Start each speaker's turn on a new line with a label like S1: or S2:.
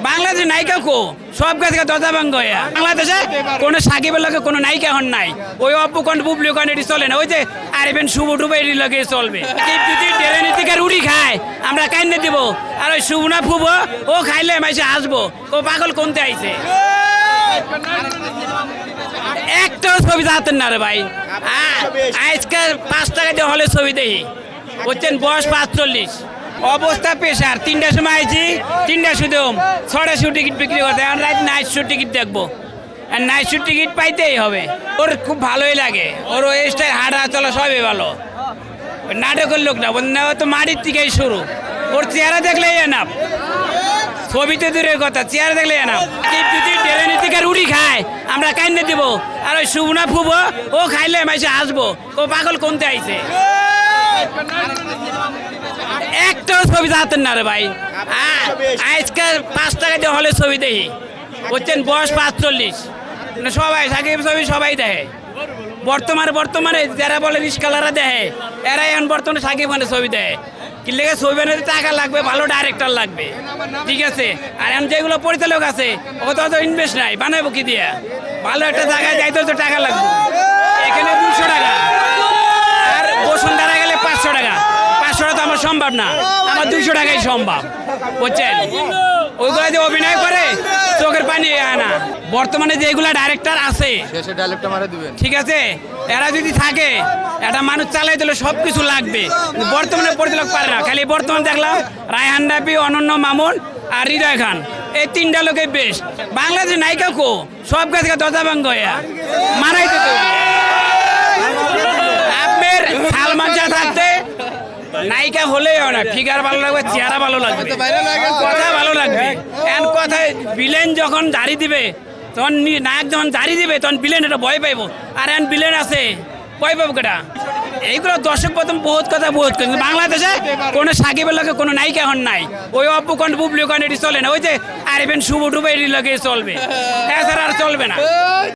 S1: বাংলাদেশে নায়িকা কো সব কাছে দরজা ভাঙ্গ হইয়া বাংলাদেশে কোনো সাকিবের লগে কোনো নায়িকা এখন নাই ওই অপু কন্ড বুবলি কন্ড এটি চলে না ওই যে আরেবেন শুভ টুবে এটি লগে চলবে যদি ডেরানি থেকে রুটি খায় আমরা কাইনে দিব আর ওই শুভ না ফুব ও খাইলে মাইসে আসবো ও পাগল কোনতে আইছে একটাও ছবি যাতেন না রে ভাই আজকে 5 টাকা দিয়ে হলে ছবি দেখি বলছেন বয়স 45 অবস্থা পেশার 3টার সময় আইছি 3টা শুধু 6টা শু টিকিট বিক্রি করতে এখন রাত নাইট শু টিকিট দেখবো আর নাইট শু টিকিট পাইতেই হবে ওর খুব ভালোই লাগে ওর ওই স্টাইল হাঁটা চলা সবই ভালো নাটকের লোক না বলুন না ও তো মাটির থেকেই শুরু ওর চেহারা দেখলেই এনাফ ছবিতে দূরের কথা চেহারা দেখলে এনাফ যদি ডেরানি থেকে রুটি খায় আমরা কাইনে দিব আর ওই শুভ না ফুব ও খাইলে মাইসে আসবো ও পাগল কোনতে আইছে একটাও ছবি যাতেন না রে ভাই আজকে 5 টাকা দিয়ে হলে ছবি দেখি বলছেন বয়স 45 সবাই সাকিব ছবি সবাই দেখে বর্তমানে যারা বলে রিস্কালারা দেখে এরাই এখন বর্তমানে সাকিব খানের ছবি দেখে কি লেগে ছবি বানাতে টাকা লাগবে ভালো ডাইরেক্টর লাগবে ঠিক আছে আর এখন যেগুলো পরিচালক আছে ও তো ইনভেস্ট নাই বানাবো কি দিয়া ভালো একটা জায়গায় যাইতে তো টাকা লাগবে এখানে 200 টাকা আর বসুন্ধরা গেলে 500 টাকা 500 টাকা তো আমার সম্ভব না আমার 200 টাকাই সম্ভব বুঝছেন ওইগুলো যে অভিনয় করে চোখের পানি আনা বর্তমানে যেগুলা ডাইরেক্টর আছে ঠিক আছে এরা যদি থাকে একটা মানুষ চালাই দিলে সব কিছু লাগবে বর্তমানে পরিচালক পারে না খালি বর্তমান দেখলাম রায়হান রাফি অনন্য মামুন আর হৃদয় খান এই 3টা লোকে বেশ বাংলাদেশের নায়িকা কো সব কাছে দরজা ভাঙ্গ হইয়া মারাই দিত আপনার সালমান শাহ থাকতে নায়িকা হলেই হয় না ফিগার ভালো লাগবে চেহারা ভালো লাগবে কথা ভালো লাগবে এখন কথায় ভিলেন যখন দাড়ি দিবে তখন নায়ক যখন দাড়ি দিবে তখন ভিলেন এটা ভয় পাইবো আর এখন ভিলেন আছে ভয় পাবো কেটা এইগুলো দর্শক প্রথম বহুত কথা বাংলাদেশে কোনো সাকিবের লগে কোনো নায়িকা এখন নাই ওই অপু কন্ড বুবলি কন্ড এটি চলে না ওই যে আরেবেন শুভ টুবে এটি লগে চলবে এছাড়া আর চলবে না